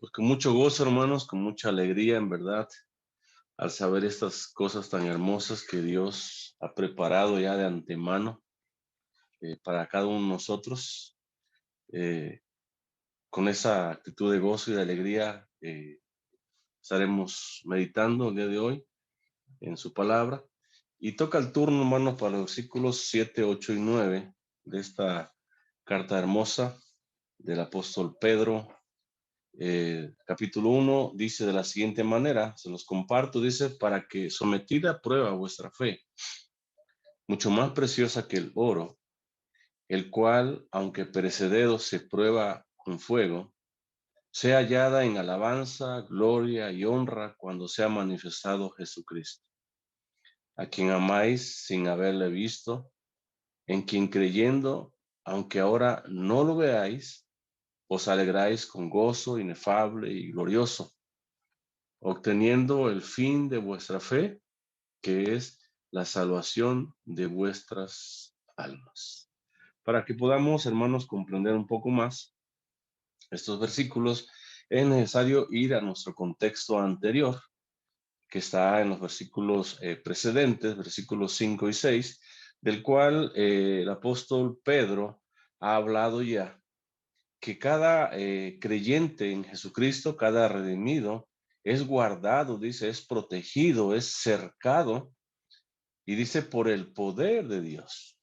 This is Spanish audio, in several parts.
Pues con mucho gozo, hermanos, con mucha alegría, en verdad, al saber estas cosas tan hermosas que Dios ha preparado ya de antemano para cada uno de nosotros. Eh, con esa actitud de gozo y de alegría estaremos meditando el día de hoy en su palabra. Y toca el turno, hermanos, para los versículos 7, 8 y 9 de esta carta hermosa del apóstol Pedro. Capítulo 1 dice de la siguiente manera, se los comparto, dice: para que sometida a prueba vuestra fe, mucho más preciosa que el oro, el cual, aunque perecedero, se prueba con fuego, sea hallada en alabanza, gloria y honra cuando sea manifestado Jesucristo, a quien amáis sin haberle visto, en quien creyendo, aunque ahora no lo veáis, os alegráis con gozo inefable y glorioso, obteniendo el fin de vuestra fe, que es la salvación de vuestras almas. Para que podamos, hermanos, comprender un poco más estos versículos, es necesario ir a nuestro contexto anterior, que está en los versículos precedentes, versículos 5 y 6, del cual el apóstol Pedro ha hablado ya, que cada creyente en Jesucristo, cada redimido, es guardado, dice, es protegido, es cercado, y dice por el poder de Dios.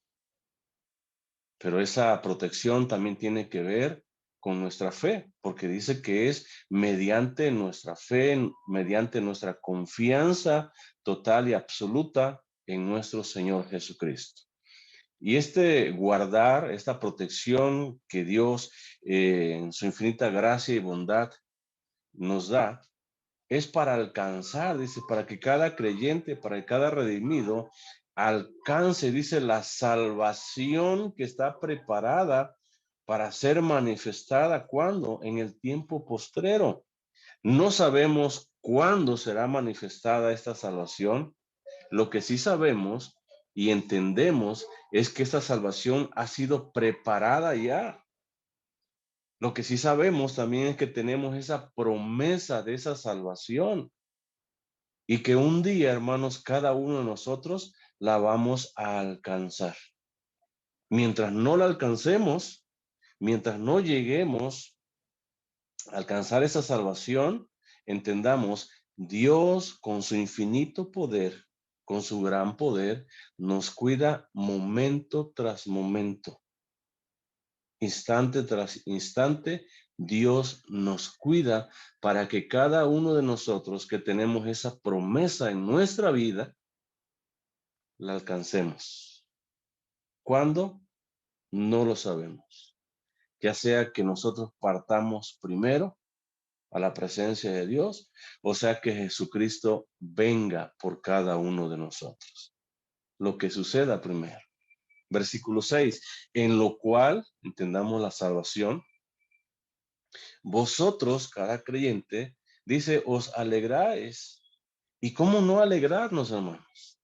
Pero esa protección también tiene que ver con nuestra fe, porque dice que es mediante nuestra fe, mediante nuestra confianza total y absoluta en nuestro Señor Jesucristo. Y este guardar, esta protección que Dios en su infinita gracia y bondad nos da, es para alcanzar, dice, para que cada creyente, para que cada redimido alcance, dice, la salvación que está preparada para ser manifestada. ¿Cuándo? En el tiempo postrero. No sabemos cuándo será manifestada esta salvación. Lo que sí sabemos y entendemos es que esta salvación ha sido preparada ya. Lo que sí sabemos también es que tenemos esa promesa de esa salvación y que un día, hermanos, cada uno de nosotros la vamos a alcanzar. Mientras no la alcancemos, mientras no lleguemos a alcanzar esa salvación, entendamos, Dios con su infinito poder, con su gran poder, nos cuida momento tras momento. Instante tras instante, Dios nos cuida para que cada uno de nosotros que tenemos esa promesa en nuestra vida, la alcancemos. ¿Cuándo? No lo sabemos. Ya sea que nosotros partamos primero a la presencia de Dios, o sea que Jesucristo venga por cada uno de nosotros. Lo que suceda primero. Versículo 6, en lo cual entendamos la salvación. Vosotros, cada creyente, dice, os alegráis. ¿Y cómo no alegrarnos, hermanos?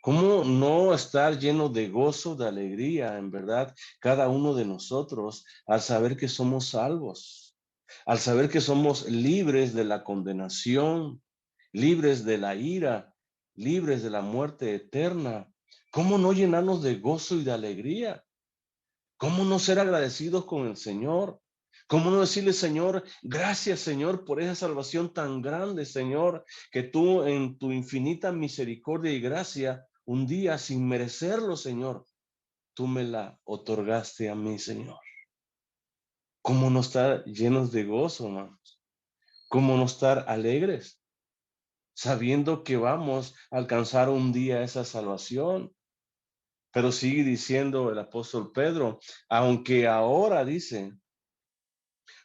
¿Cómo no estar lleno de gozo, de alegría, en verdad, cada uno de nosotros, al saber que somos salvos, al saber que somos libres de la condenación, libres de la ira, libres de la muerte eterna? ¿Cómo no llenarnos de gozo y de alegría? ¿Cómo no ser agradecidos con el Señor? ¿Cómo no decirle, Señor, gracias, Señor, por esa salvación tan grande, Señor, que tú en tu infinita misericordia y gracia, un día sin merecerlo, Señor, tú me la otorgaste a mí, Señor? ¿Cómo no estar llenos de gozo, hermanos? ¿Cómo no estar alegres, sabiendo que vamos a alcanzar un día esa salvación? Pero sigue diciendo el apóstol Pedro, aunque ahora dice,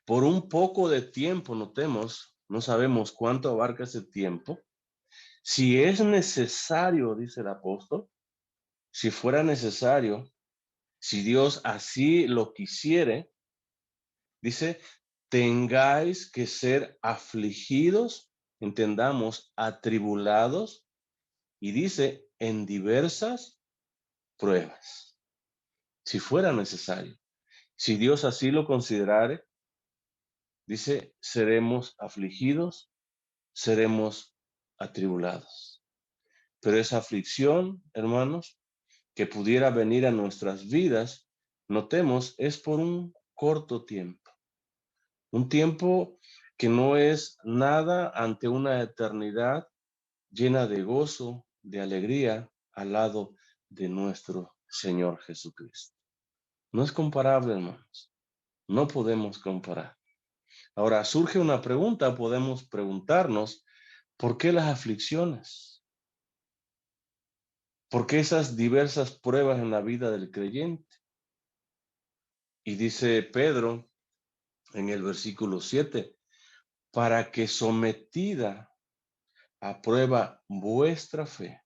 por un poco de tiempo, notemos, no sabemos cuánto abarca ese tiempo. Si es necesario, dice el apóstol, si fuera necesario, si Dios así lo quisiere, dice, tengáis que ser afligidos, entendamos, atribulados, y dice, en diversas pruebas. Si fuera necesario, si Dios así lo considerare, Dice, seremos afligidos, seremos atribulados. Pero esa aflicción, hermanos, que pudiera venir a nuestras vidas, notemos, es por un corto tiempo. Un tiempo que no es nada ante una eternidad llena de gozo, de alegría, al lado de nuestro Señor Jesucristo. No es comparable, hermanos. No podemos comparar. Ahora surge una pregunta, podemos preguntarnos, ¿por qué las aflicciones? ¿Por qué esas diversas pruebas en la vida del creyente? Y dice Pedro en el versículo 7, para que sometida a prueba vuestra fe,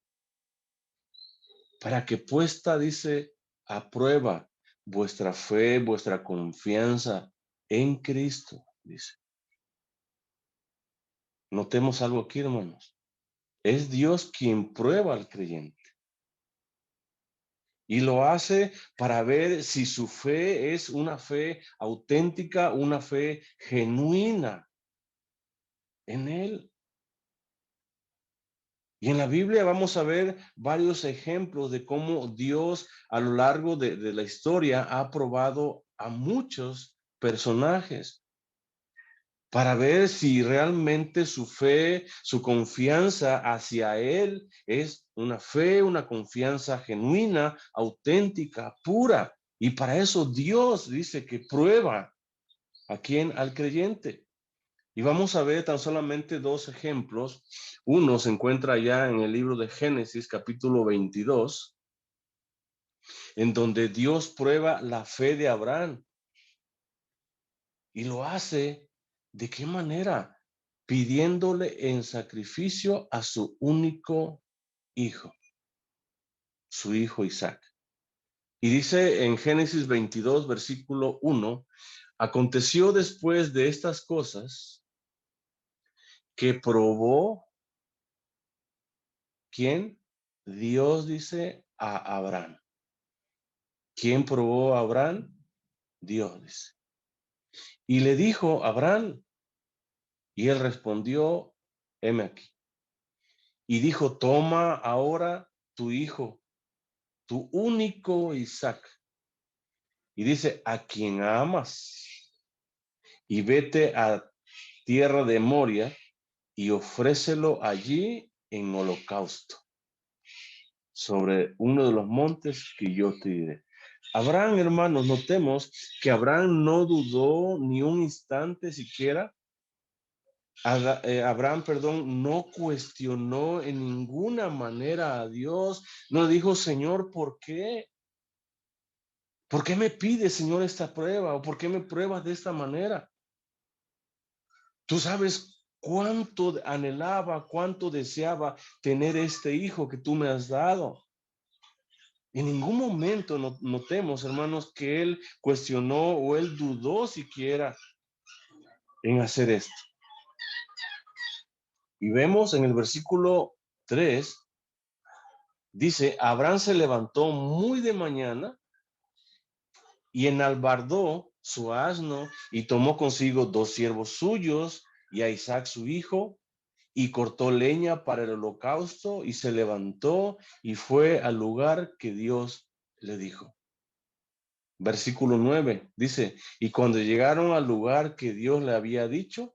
para que puesta, dice, a prueba vuestra fe, vuestra confianza en Cristo, dice. Notemos algo aquí, hermanos. Es Dios quien prueba al creyente. Y lo hace para ver si su fe es una fe auténtica, una fe genuina en Él. Y en la Biblia vamos a ver varios ejemplos de cómo Dios a lo largo de la historia ha probado a muchos personajes para ver si realmente su fe, su confianza hacia Él es una fe, una confianza genuina, auténtica, pura. Y para eso Dios dice que prueba a quien, al creyente. Y vamos a ver tan solamente dos ejemplos. Uno se encuentra ya en el libro de Génesis, capítulo 22, en donde Dios prueba la fe de Abraham. Y lo hace, ¿de qué manera? Pidiéndole en sacrificio a su único hijo, su hijo Isaac. Y dice en Génesis 22, versículo 1, aconteció después de estas cosas que probó, ¿quién? Dios dice a Abraham. ¿Quién probó a Abraham? Dios dice. Y le dijo a Abraham, y él respondió, heme aquí. Y dijo, toma ahora tu hijo, tu único Isaac. Y dice, a quien amas, y vete a tierra de Moria y ofrécelo allí en holocausto, sobre uno de los montes que yo te diré. Abraham, hermanos, notemos que Abraham no dudó ni un instante siquiera. Abraham, perdón, no cuestionó en ninguna manera a Dios. No dijo, Señor, ¿por qué? ¿Por qué me pides, Señor, esta prueba? ¿O por qué me pruebas de esta manera? Tú sabes cuánto anhelaba, cuánto deseaba tener este hijo que tú me has dado. En ningún momento notemos, hermanos, que él cuestionó o él dudó siquiera en hacer esto. Y vemos en el versículo 3, dice, Abraham se levantó muy de mañana y enalbardó su asno y tomó consigo 2 siervos suyos y a Isaac su hijo y cortó leña para el holocausto y se levantó y fue al lugar que Dios le dijo. Versículo 9 dice, y cuando llegaron al lugar que Dios le había dicho,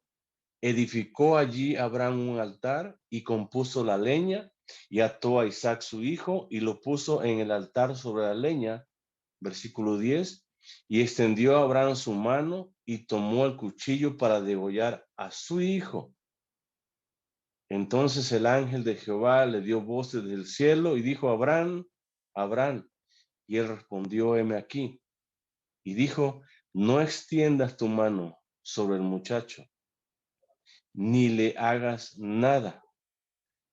edificó allí Abraham un altar y compuso la leña y ató a Isaac su hijo y lo puso en el altar sobre la leña. Versículo 10, y extendió a Abraham su mano y tomó el cuchillo para degollar a su hijo. Entonces el ángel de Jehová le dio voz desde el cielo y dijo, Abraham, Abraham. Y él respondió, heme aquí. Y dijo, no extiendas tu mano sobre el muchacho, ni le hagas nada,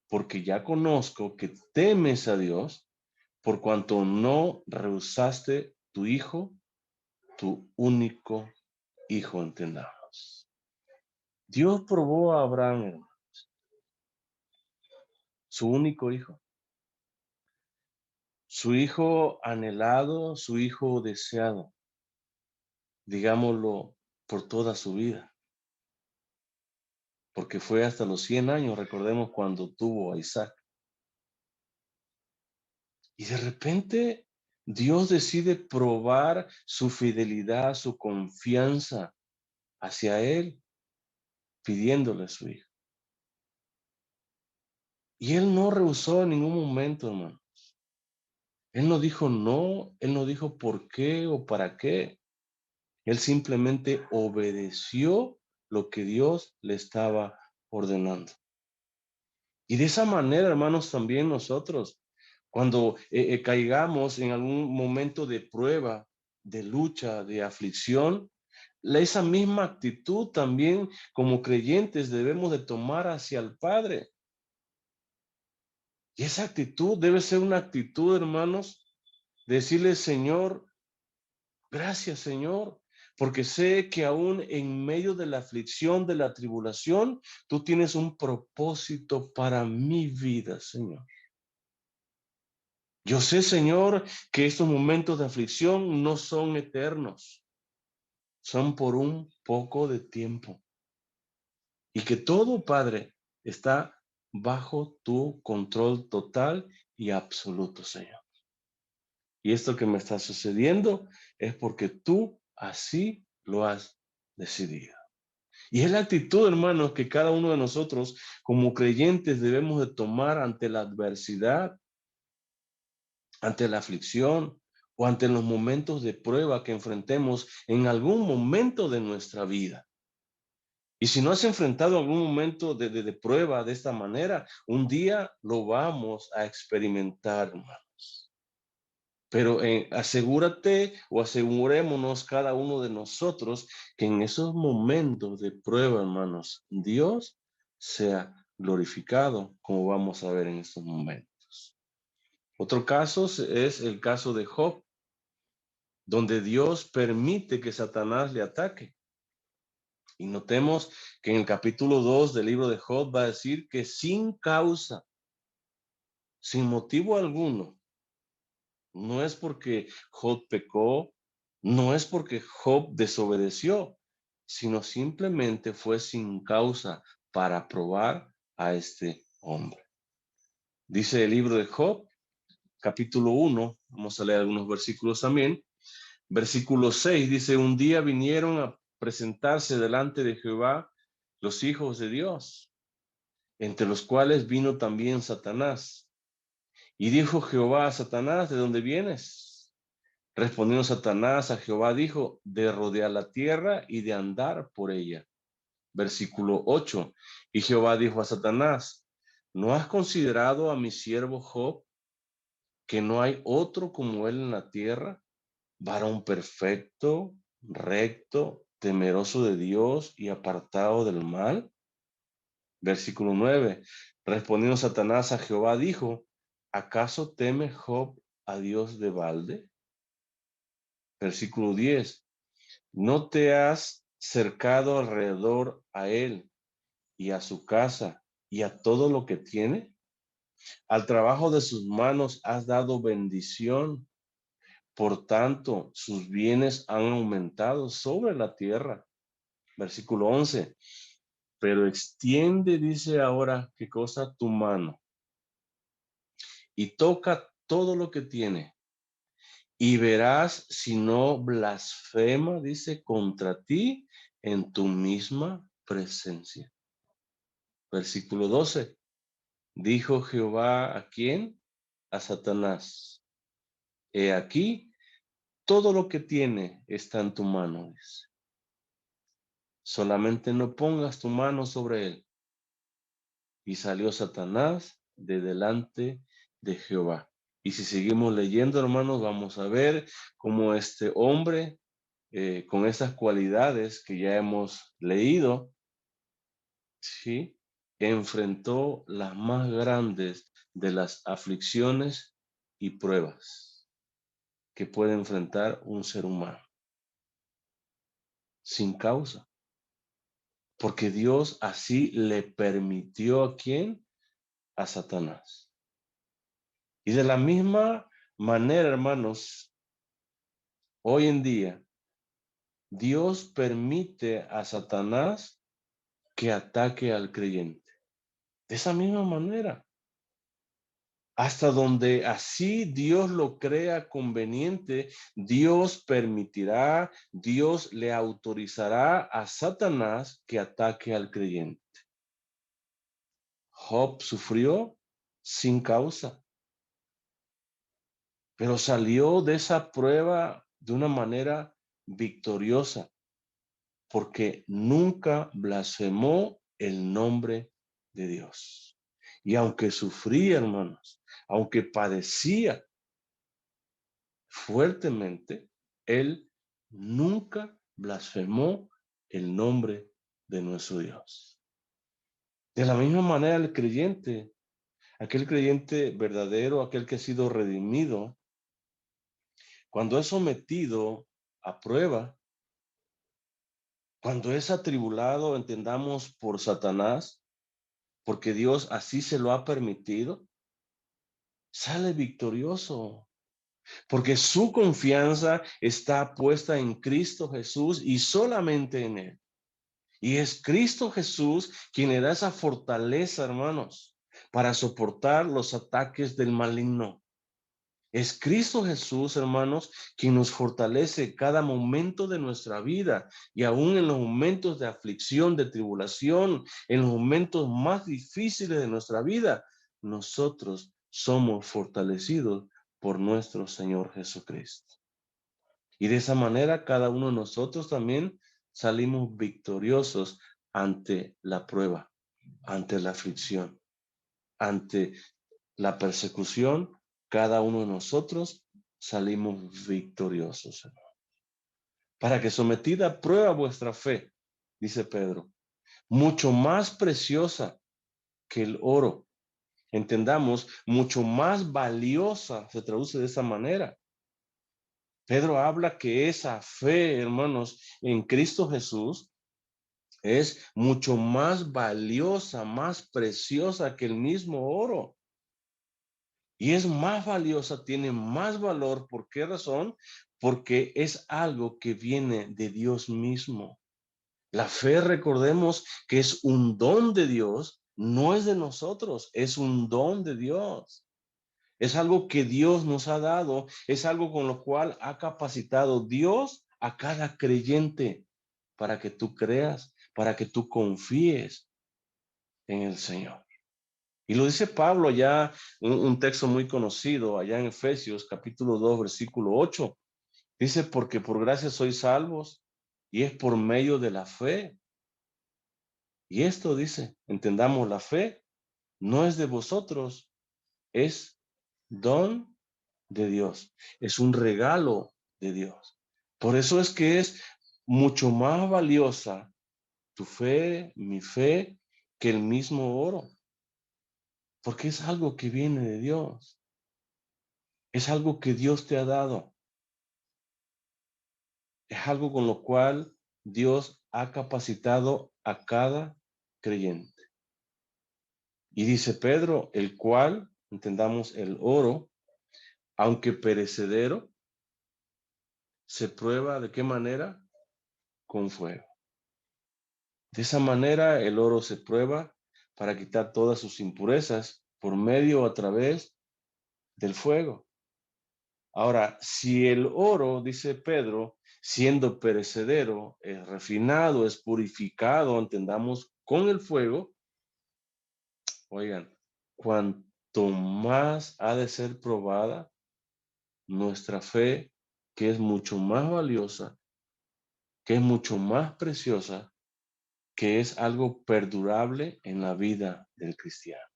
porque ya conozco que temes a Dios, por cuanto no rehusaste tu hijo, tu único hijo, entendamos. Dios probó a Abraham, hermano, su único hijo. Su hijo anhelado, su hijo deseado, digámoslo, por toda su vida. porque fue hasta los 100 años, recordemos cuando tuvo a Isaac. Y de repente Dios decide probar su fidelidad, su confianza hacia él, pidiéndole a su hijo. Y él no rehusó en ningún momento, hermano. Él no dijo no, él no dijo por qué o para qué. Él simplemente obedeció lo que Dios le estaba ordenando. Y de esa manera, hermanos, también nosotros, cuando caigamos en algún momento de prueba, de lucha, de aflicción, esa misma actitud también como creyentes debemos de tomar hacia el Padre. Y esa actitud debe ser una actitud, hermanos, de decirle, Señor, gracias, Señor, porque sé que aún en medio de la aflicción, de la tribulación, tú tienes un propósito para mi vida, Señor. Yo sé, Señor, que estos momentos de aflicción no son eternos, son por un poco de tiempo. Y que todo, Padre, está bajo tu control total y absoluto, Señor. Y esto que me está sucediendo es porque tú así lo has decidido. Y es la actitud, hermanos, que cada uno de nosotros como creyentes debemos de tomar ante la adversidad, ante la aflicción o ante los momentos de prueba que enfrentemos en algún momento de nuestra vida. Y si no has enfrentado algún momento de prueba de esta manera, un día lo vamos a experimentar, hermanos. Pero asegúrate o asegurémonos cada uno de nosotros que en esos momentos de prueba, hermanos, Dios sea glorificado, como vamos a ver en estos momentos. Otro caso es el caso de Job, donde Dios permite que Satanás le ataque. Y notemos que en el capítulo 2 del libro de Job va a decir que sin causa, sin motivo alguno, no es porque Job pecó, no es porque Job desobedeció, sino simplemente fue sin causa para probar a este hombre. Dice el libro de Job, capítulo 1, vamos a leer algunos versículos también. Versículo 6 dice, un día vinieron a presentarse delante de Jehová los hijos de Dios, entre los cuales vino también Satanás. Y dijo Jehová a Satanás, ¿de dónde vienes? Respondiendo Satanás a Jehová, dijo, de rodear la tierra y de andar por ella. Versículo 8. Y Jehová dijo a Satanás, ¿no has considerado a mi siervo Job, que no hay otro como él en la tierra? Varón perfecto, recto, temeroso de Dios y apartado del mal. Versículo 9. Respondiendo Satanás a Jehová, dijo, ¿acaso teme Job a Dios de balde? Versículo 10. ¿No te has cercado alrededor a él y a su casa y a todo lo que tiene? Al trabajo de sus manos has dado bendición. Por tanto, sus bienes han aumentado sobre la tierra. Versículo 11. Pero extiende, dice ahora, ¿qué cosa? Tu mano. Y toca todo lo que tiene. Y verás si no blasfema, dice, contra ti en tu misma presencia. Versículo 12. Dijo Jehová a quién? A Satanás. He aquí, todo lo que tiene está en tu mano. Dice. Solamente no pongas tu mano sobre él. Y salió Satanás de delante de Jehová. Y si seguimos leyendo, hermanos, vamos a ver cómo este hombre, con esas cualidades que ya hemos leído, ¿sí? Enfrentó las más grandes de las aflicciones y pruebas que puede enfrentar un ser humano, sin causa. Porque Dios así le permitió a quién? A Satanás. Y de la misma manera, hermanos, hoy en día, Dios permite a Satanás que ataque al creyente. De esa misma manera, hasta donde así Dios lo crea conveniente, Dios permitirá, Dios le autorizará a Satanás que ataque al creyente. Job sufrió sin causa, pero salió de esa prueba de una manera victoriosa, porque nunca blasfemó el nombre de Dios. Y aunque sufría, hermanos, aunque padecía fuertemente, él nunca blasfemó el nombre de nuestro Dios. De la misma manera, el creyente, aquel creyente verdadero, aquel que ha sido redimido, cuando es sometido a prueba, cuando es atribulado, entendamos, por Satanás, porque Dios así se lo ha permitido, sale victorioso, porque su confianza está puesta en Cristo Jesús y solamente en Él. Y es Cristo Jesús quien le da esa fortaleza, hermanos, para soportar los ataques del maligno. Es Cristo Jesús, hermanos, quien nos fortalece cada momento de nuestra vida y aún en los momentos de aflicción, de tribulación, en los momentos más difíciles de nuestra vida, nosotros somos fortalecidos por nuestro Señor Jesucristo. Y de esa manera cada uno de nosotros también salimos victoriosos ante la prueba, ante la aflicción, ante la persecución, cada uno de nosotros salimos victoriosos. Para que sometida a prueba vuestra fe, dice Pedro, mucho más preciosa que el oro. Entendamos, mucho más valiosa, se traduce de esa manera. Pedro habla que esa fe, hermanos, en Cristo Jesús es mucho más valiosa, más preciosa que el mismo oro. Y es más valiosa, tiene más valor. ¿Por qué razón? Porque es algo que viene de Dios mismo. La fe, recordemos que es un don de Dios, no es de nosotros, es un don de Dios. Es algo que Dios nos ha dado, es algo con lo cual ha capacitado Dios a cada creyente para que tú creas, para que tú confíes en el Señor. Y lo dice Pablo allá, un texto muy conocido, allá en Efesios capítulo 2, versículo 8. Dice, porque por gracia sois salvos, y es por medio de la fe. Y esto dice, entendamos, la fe no es de vosotros, es don de Dios, es un regalo de Dios. Por eso es que es mucho más valiosa tu fe, mi fe, que el mismo oro, porque es algo que viene de Dios. Es algo que Dios te ha dado. Es algo con lo cual Dios ha capacitado a cada creyente. Y dice Pedro, el cual, entendamos, el oro, aunque perecedero, se prueba ¿de qué manera? Con fuego. De esa manera el oro se prueba para quitar todas sus impurezas por medio o a través del fuego. Ahora, si el oro, dice Pedro, siendo perecedero, es refinado, es purificado, entendamos, con el fuego, oigan, cuanto más ha de ser probada nuestra fe, que es mucho más valiosa, que es mucho más preciosa, que es algo perdurable en la vida del cristiano.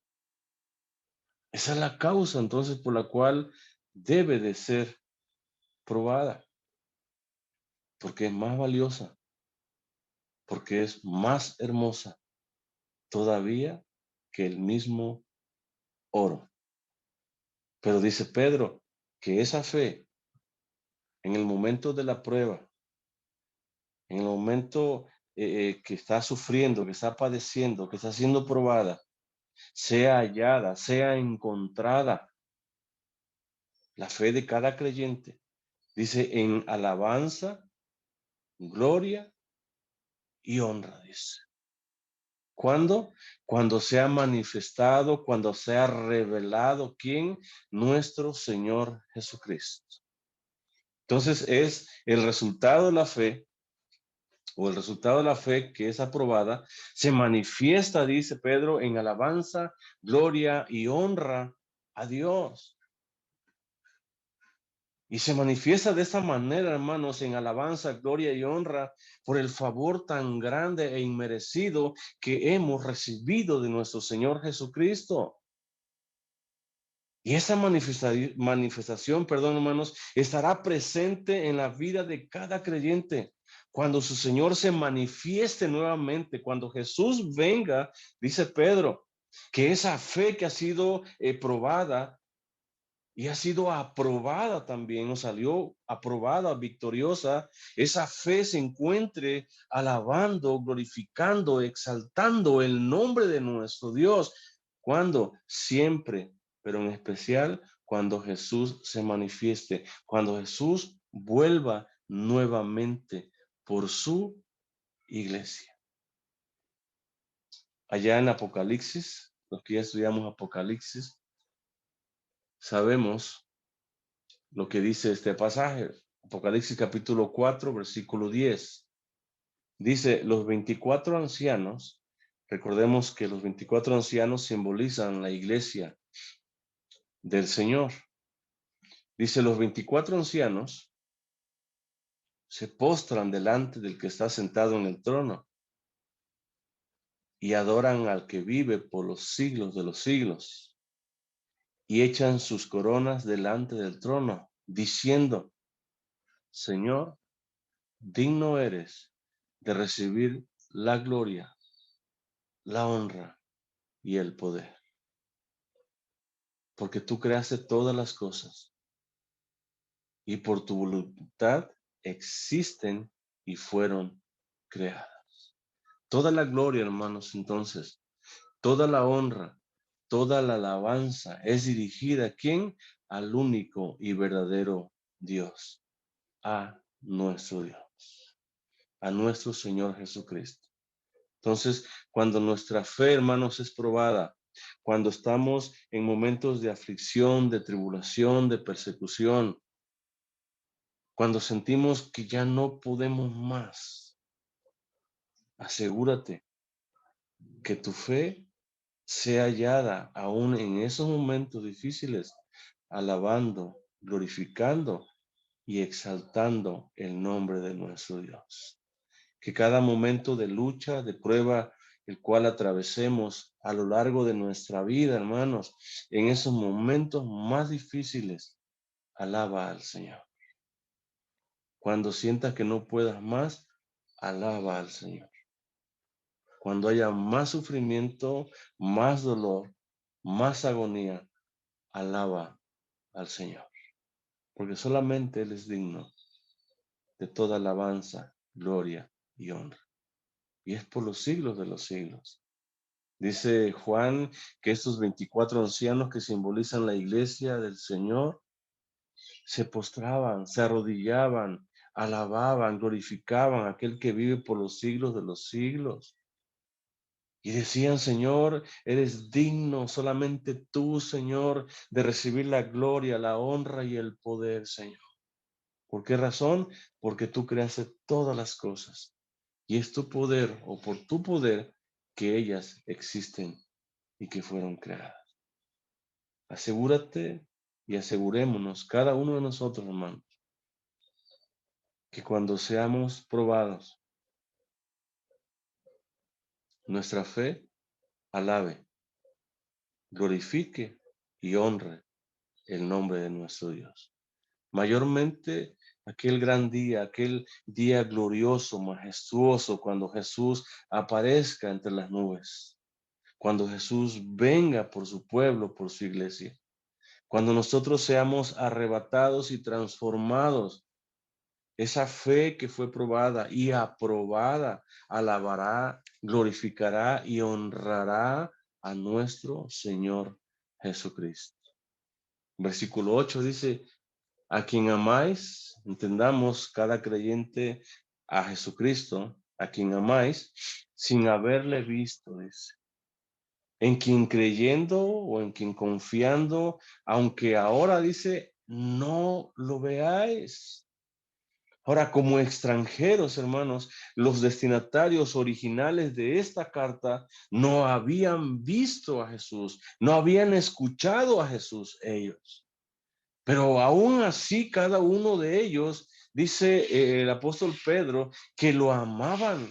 Esa es la causa entonces por la cual debe de ser probada, porque es más valiosa, porque es más hermosa todavía que el mismo oro. Pero dice Pedro que esa fe en el momento de la prueba, en el momento que está sufriendo, que está padeciendo, que está siendo probada, sea hallada, sea encontrada, la fe de cada creyente, dice en alabanza, gloria y honra, dice. ¿Cuándo? Cuando se ha manifestado, cuando se ha revelado, ¿quién? Nuestro Señor Jesucristo. Entonces es el resultado de la fe, o el resultado de la fe que es aprobada, se manifiesta, dice Pedro, en alabanza, gloria y honra a Dios. Y se manifiesta de esta manera, hermanos, en alabanza, gloria y honra por el favor tan grande e inmerecido que hemos recibido de nuestro Señor Jesucristo. Y esa manifestación, perdón, hermanos, estará presente en la vida de cada creyente. Cuando su Señor se manifieste nuevamente, cuando Jesús venga, dice Pedro, que esa fe que ha sido probada y ha sido aprobada también, o salió aprobada, victoriosa, esa fe se encuentre alabando, glorificando, exaltando el nombre de nuestro Dios. ¿Cuándo? Siempre, pero en especial cuando Jesús se manifieste, cuando Jesús vuelva nuevamente por su iglesia. Allá en Apocalipsis, los que ya estudiamos Apocalipsis, sabemos lo que dice este pasaje. Apocalipsis capítulo 4, versículo 10. Dice, los 24 ancianos, recordemos que los 24 ancianos simbolizan la iglesia del Señor. Dice, los 24 ancianos se postran delante del que está sentado en el trono y adoran al que vive por los siglos de los siglos y echan sus coronas delante del trono, diciendo, Señor, digno eres de recibir la gloria, la honra y el poder, porque tú creaste todas las cosas y por tu voluntad existen y fueron creadas. Toda la gloria, hermanos, entonces, toda la honra, toda la alabanza es dirigida ¿a quién? Al único y verdadero Dios, a nuestro Dios, a nuestro Señor Jesucristo. Entonces, cuando nuestra fe, hermanos, es probada, cuando estamos en momentos de aflicción, de tribulación, de persecución, cuando sentimos que ya no podemos más, asegúrate que tu fe sea hallada aún en esos momentos difíciles, alabando, glorificando y exaltando el nombre de nuestro Dios. Que cada momento de lucha, de prueba, el cual atravesemos a lo largo de nuestra vida, hermanos, en esos momentos más difíciles, alaba al Señor. Cuando sientas que no puedas más, alaba al Señor. Cuando haya más sufrimiento, más dolor, más agonía, alaba al Señor. Porque solamente Él es digno de toda alabanza, gloria y honra. Y es por los siglos de los siglos. Dice Juan que estos 24 ancianos que simbolizan la iglesia del Señor se postraban, se arrodillaban, alababan, glorificaban a aquel que vive por los siglos de los siglos. Y decían, Señor, eres digno solamente tú, Señor, de recibir la gloria, la honra y el poder, Señor. ¿Por qué razón? Porque tú creaste todas las cosas. Y es tu poder o por tu poder que ellas existen y que fueron creadas. Asegúrate y asegurémonos, cada uno de nosotros, hermanos, que cuando seamos probados, nuestra fe alabe, glorifique y honre el nombre de nuestro Dios. Mayormente aquel día glorioso, majestuoso, cuando Jesús aparezca entre las nubes, cuando Jesús venga por su pueblo, por su iglesia, cuando nosotros seamos arrebatados y transformados. Esa fe que fue probada y aprobada alabará, glorificará y honrará a nuestro Señor Jesucristo. Versículo 8 dice, a quien amáis, entendamos cada creyente a Jesucristo, a quien amáis sin haberle visto, dice. En quien creyendo o en quien confiando, aunque ahora dice, no lo veáis. Ahora, como extranjeros, hermanos, los destinatarios originales de esta carta no habían visto a Jesús, no habían escuchado a Jesús ellos. Pero aún así, cada uno de ellos, dice el apóstol Pedro, que lo amaban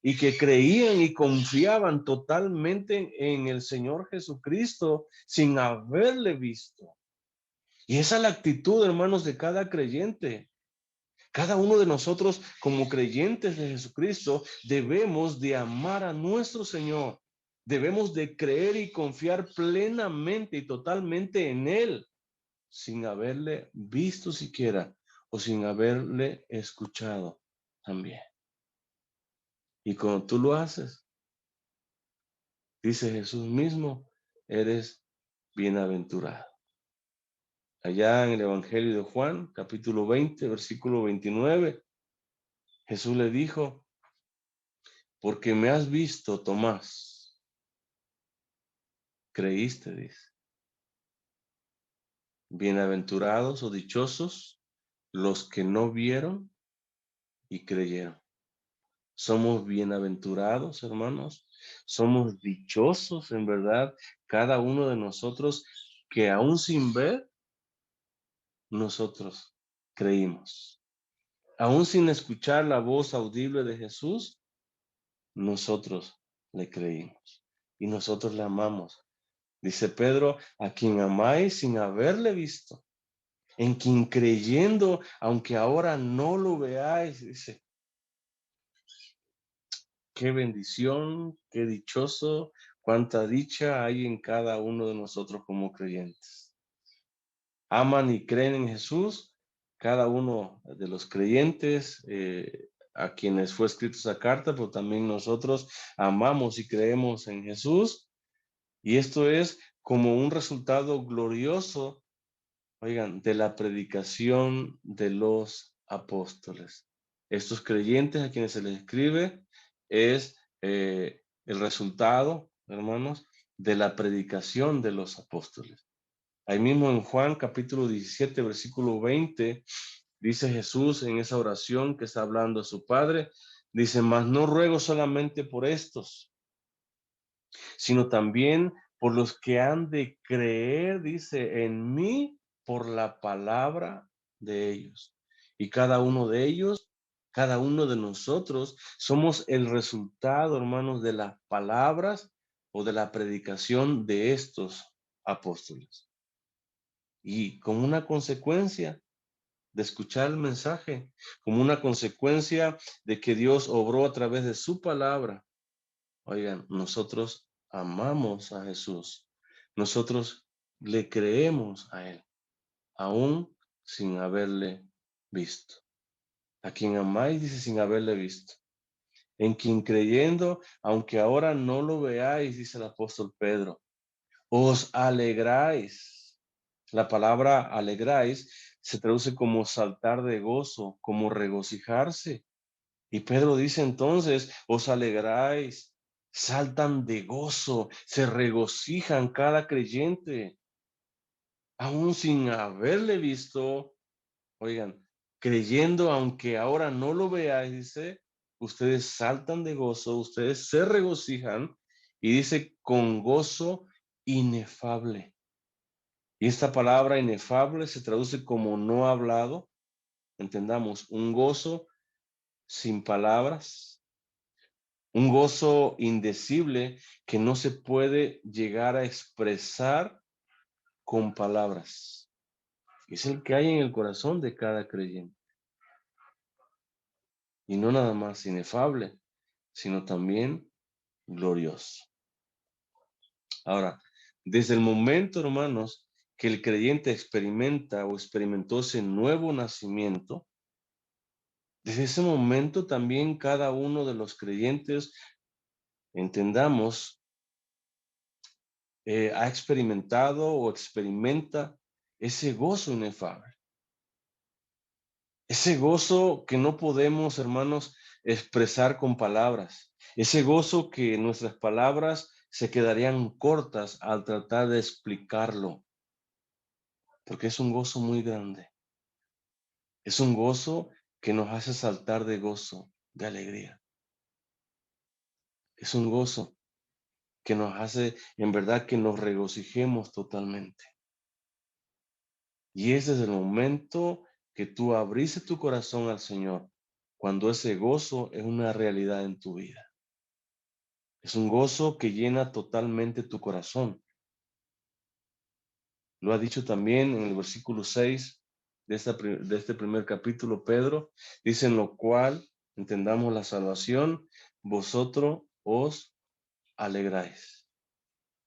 y que creían y confiaban totalmente en el Señor Jesucristo sin haberle visto. Y esa es la actitud, hermanos, de cada creyente. Cada uno de nosotros, como creyentes de Jesucristo, debemos de amar a nuestro Señor. Debemos de creer y confiar plenamente y totalmente en Él, sin haberle visto siquiera o sin haberle escuchado también. Y cuando tú lo haces, dice Jesús mismo, eres bienaventurado. Allá en el Evangelio de Juan, capítulo 20, versículo 29, Jesús le dijo, porque me has visto, Tomás, creíste, dice. Bienaventurados o dichosos los que no vieron y creyeron. Somos bienaventurados, hermanos. Somos dichosos, en verdad, cada uno de nosotros que aún sin ver, nosotros creímos. Aún sin escuchar la voz audible de Jesús, nosotros le creímos y nosotros le amamos. Dice Pedro, a quien amáis sin haberle visto, en quien creyendo, aunque ahora no lo veáis, dice, qué bendición, qué dichoso, cuánta dicha hay en cada uno de nosotros como creyentes. Aman y creen en Jesús, cada uno de los creyentes a quienes fue escrita esa carta, pero también nosotros amamos y creemos en Jesús. Y esto es como un resultado glorioso, oigan, de la predicación de los apóstoles. Estos creyentes a quienes se les escribe es el resultado, hermanos, de la predicación de los apóstoles. Ahí mismo en Juan capítulo 17, versículo 20, dice Jesús en esa oración que está hablando a su Padre, dice, mas no ruego solamente por estos, sino también por los que han de creer, dice, en mí por la palabra de ellos. Y cada uno de ellos, cada uno de nosotros, somos el resultado, hermanos, de las palabras o de la predicación de estos apóstoles. Y como una consecuencia de escuchar el mensaje, como una consecuencia de que Dios obró a través de su palabra, oigan, nosotros amamos a Jesús. Nosotros le creemos a Él, aún sin haberle visto. A quien amáis, dice, sin haberle visto. En quien creyendo, aunque ahora no lo veáis, dice el apóstol Pedro, os alegráis. La palabra alegráis se traduce como saltar de gozo, como regocijarse. Y Pedro dice entonces, os alegráis, saltan de gozo, se regocijan cada creyente, aún sin haberle visto, oigan, creyendo, aunque ahora no lo veáis, dice, ustedes saltan de gozo, ustedes se regocijan y dice con gozo inefable. Y esta palabra inefable se traduce como no hablado, entendamos, un gozo sin palabras, un gozo indecible que no se puede llegar a expresar con palabras. Es el que hay en el corazón de cada creyente. Y no nada más inefable, sino también glorioso. Ahora, desde el momento, hermanos, que el creyente experimenta o experimentó ese nuevo nacimiento, desde ese momento también cada uno de los creyentes, entendamos, ha experimentado o experimenta ese gozo inefable. Ese gozo que no podemos, hermanos, expresar con palabras. Ese gozo que nuestras palabras se quedarían cortas al tratar de explicarlo, porque es un gozo muy grande. Es un gozo que nos hace saltar de gozo, de alegría. Es un gozo que nos hace, en verdad, que nos regocijemos totalmente. Y ese es el momento que tú abriste tu corazón al Señor, cuando ese gozo es una realidad en tu vida. Es un gozo que llena totalmente tu corazón. Lo ha dicho también en el versículo 6 de este primer capítulo, Pedro. Dice, en lo cual entendamos la salvación, vosotros os alegráis.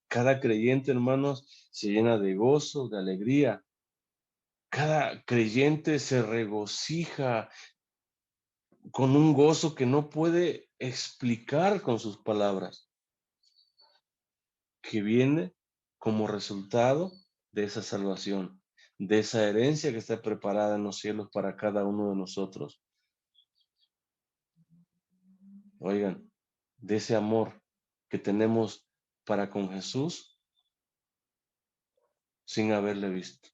Cada creyente, hermanos, se llena de gozo, de alegría. Cada creyente se regocija con un gozo que no puede explicar con sus palabras, que viene como resultado de esa salvación, de esa herencia que está preparada en los cielos para cada uno de nosotros. Oigan, de ese amor que tenemos para con Jesús sin haberle visto,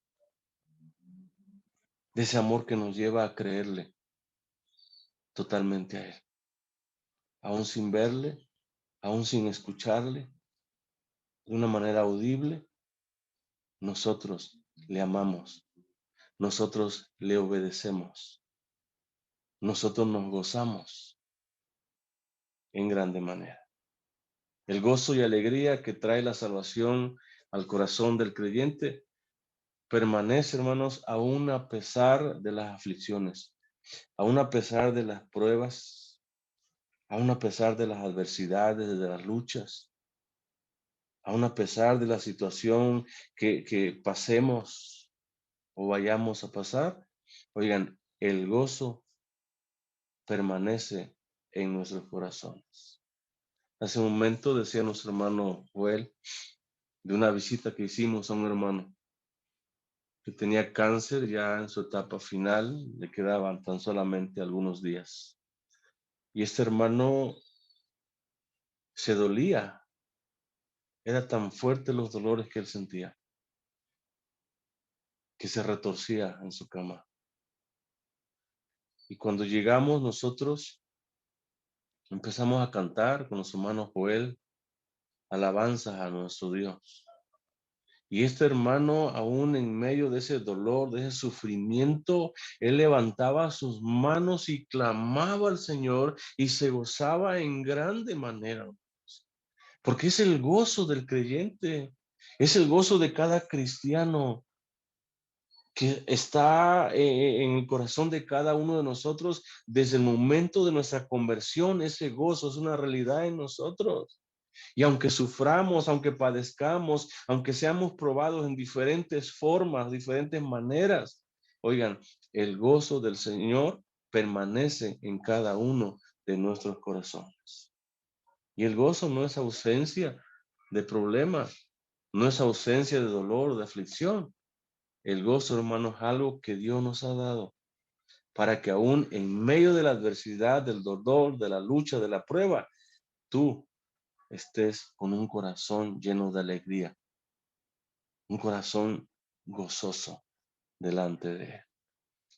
de ese amor que nos lleva a creerle totalmente a Él, aún sin verle, aún sin escucharle, de una manera audible, nosotros le amamos, nosotros le obedecemos, nosotros nos gozamos en grande manera. El gozo y alegría que trae la salvación al corazón del creyente permanece, hermanos, aún a pesar de las aflicciones, aún a pesar de las pruebas, aún a pesar de las adversidades, de las luchas, aún a pesar de la situación que pasemos o vayamos a pasar. Oigan, el gozo permanece en nuestros corazones. Hace un momento decía nuestro hermano Joel de una visita que hicimos a un hermano que tenía cáncer ya en su etapa final, le quedaban tan solamente algunos días. Y este hermano se dolía, era tan fuerte los dolores que él sentía, que se retorcía en su cama. Y cuando llegamos nosotros, empezamos a cantar con nuestro hermano Joel alabanzas a nuestro Dios. Y este hermano, aún en medio de ese dolor, de ese sufrimiento, él levantaba sus manos y clamaba al Señor y se gozaba en grande manera. Porque es el gozo del creyente, es el gozo de cada cristiano que está en el corazón de cada uno de nosotros desde el momento de nuestra conversión. Ese gozo es una realidad en nosotros. Y aunque suframos, aunque padezcamos, aunque seamos probados en diferentes formas, diferentes maneras, oigan, el gozo del Señor permanece en cada uno de nuestros corazones. Y el gozo no es ausencia de problemas, no es ausencia de dolor, de aflicción. El gozo, hermanos, es algo que Dios nos ha dado para que aún en medio de la adversidad, del dolor, de la lucha, de la prueba, tú estés con un corazón lleno de alegría, un corazón gozoso delante de Él.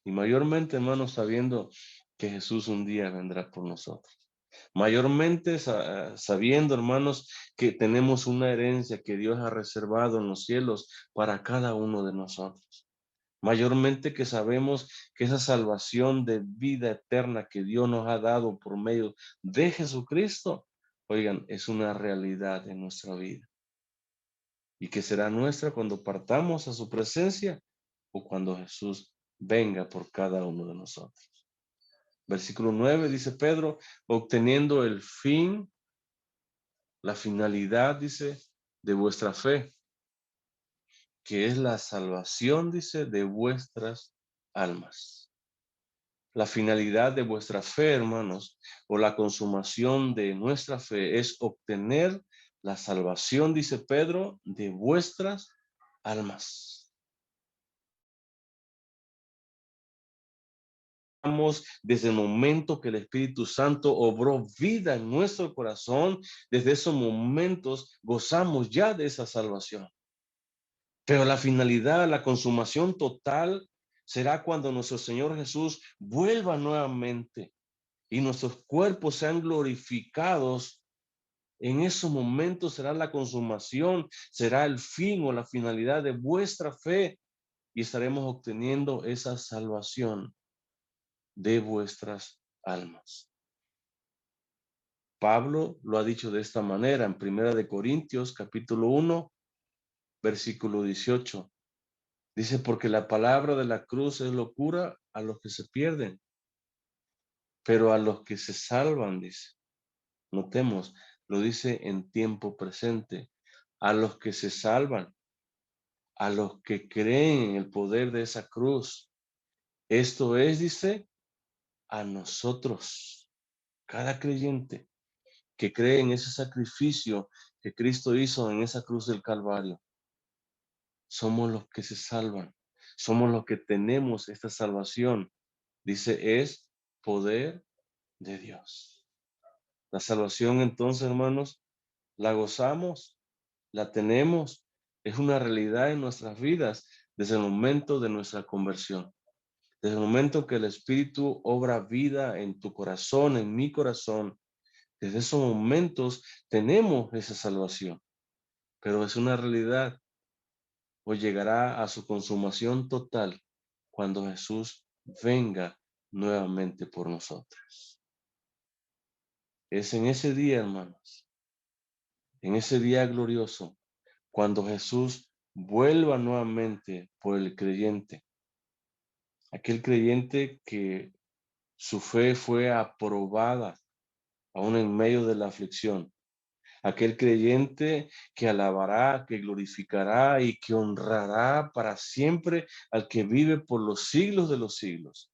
Y mayormente, hermanos, sabiendo que Jesús un día vendrá por nosotros. Mayormente sabiendo, hermanos, que tenemos una herencia que Dios ha reservado en los cielos para cada uno de nosotros. Mayormente que sabemos que esa salvación de vida eterna que Dios nos ha dado por medio de Jesucristo, oigan, es una realidad en nuestra vida y que será nuestra cuando partamos a su presencia o cuando Jesús venga por cada uno de nosotros. Versículo 9 dice Pedro, obteniendo el fin, la finalidad, dice, de vuestra fe, que es la salvación, dice, de vuestras almas. La finalidad de vuestra fe, hermanos, o la consumación de nuestra fe es obtener la salvación, dice Pedro, de vuestras almas. desde el momento que el Espíritu Santo obró vida en nuestro corazón, desde esos momentos gozamos ya de esa salvación. Pero la finalidad, la consumación total, será cuando nuestro Señor Jesús vuelva nuevamente y nuestros cuerpos sean glorificados. En esos momentos será la consumación, será el fin o la finalidad de vuestra fe y estaremos obteniendo esa salvación de vuestras almas. Pablo lo ha dicho de esta manera en Primera de Corintios, capítulo 1, versículo 18. Dice, porque la palabra de la cruz es locura a los que se pierden, pero a los que se salvan, dice. Notemos, lo dice en tiempo presente. A los que se salvan, a los que creen en el poder de esa cruz. Esto es, dice, a nosotros, cada creyente que cree en ese sacrificio que Cristo hizo en esa cruz del Calvario. Somos los que se salvan. Somos los que tenemos esta salvación. Dice, es poder de Dios. La salvación entonces, hermanos, la gozamos, la tenemos, es una realidad en nuestras vidas desde el momento de nuestra conversión. Desde el momento que el Espíritu obra vida en tu corazón, en mi corazón, desde esos momentos tenemos esa salvación. Pero es una realidad, o llegará a su consumación total cuando Jesús venga nuevamente por nosotros. Es en ese día, hermanos, en ese día glorioso, cuando Jesús vuelva nuevamente por el creyente, aquel creyente que su fe fue aprobada aún en medio de la aflicción, aquel creyente que alabará, que glorificará y que honrará para siempre al que vive por los siglos de los siglos.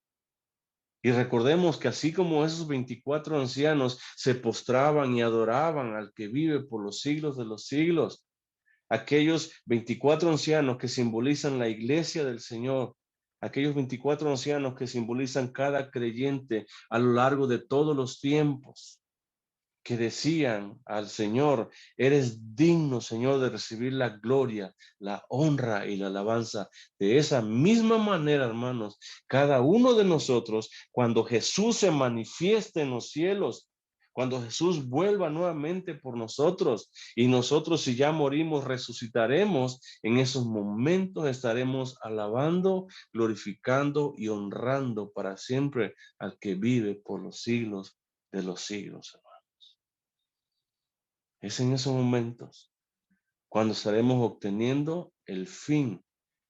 Y recordemos que así como esos 24 ancianos se postraban y adoraban al que vive por los siglos de los siglos, aquellos 24 ancianos que simbolizan la iglesia del Señor, aquellos 24 ancianos que simbolizan cada creyente a lo largo de todos los tiempos, que decían al Señor, eres digno, Señor, de recibir la gloria, la honra y la alabanza. De esa misma manera, hermanos, cada uno de nosotros, cuando Jesús se manifieste en los cielos, cuando Jesús vuelva nuevamente por nosotros y nosotros si ya morimos resucitaremos, en esos momentos estaremos alabando, glorificando y honrando para siempre al que vive por los siglos de los siglos. Es en esos momentos cuando estaremos obteniendo el fin,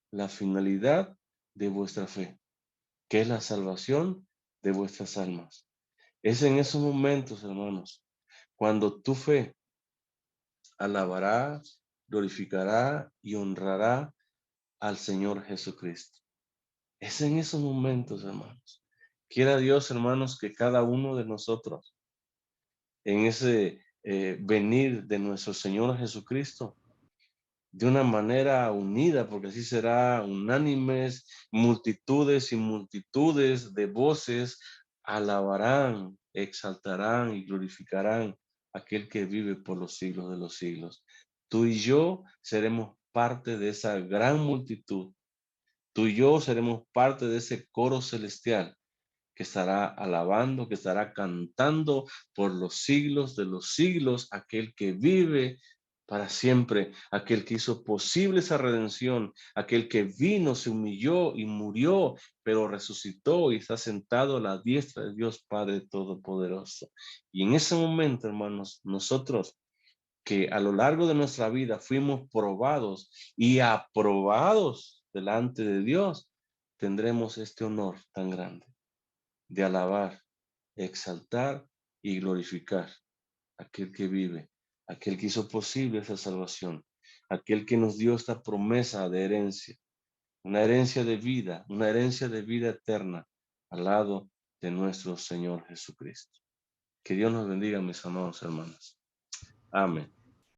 la finalidad de vuestra fe, que es la salvación de vuestras almas. Es en esos momentos, hermanos, cuando tu fe alabará, glorificará y honrará al Señor Jesucristo. Es en esos momentos, hermanos. Quiera Dios, hermanos, que cada uno de nosotros, en ese venir de nuestro Señor Jesucristo, de una manera unida, porque así será unánimes, multitudes y multitudes de voces alabarán, exaltarán y glorificarán a aquel que vive por los siglos de los siglos. Tú y yo seremos parte de esa gran multitud. Tú y yo seremos parte de ese coro celestial que estará alabando, que estará cantando por los siglos de los siglos, aquel que vive para siempre, aquel que hizo posible esa redención, aquel que vino, se humilló y murió, pero resucitó y está sentado a la diestra de Dios Padre Todopoderoso. Y en ese momento, hermanos, nosotros que a lo largo de nuestra vida fuimos probados y aprobados delante de Dios, tendremos este honor tan grande de alabar, exaltar y glorificar a aquel que vive, aquel que hizo posible esa salvación, aquel que nos dio esta promesa de herencia, una herencia de vida, una herencia de vida eterna al lado de nuestro Señor Jesucristo. Que Dios nos bendiga, mis amados hermanos. Amén.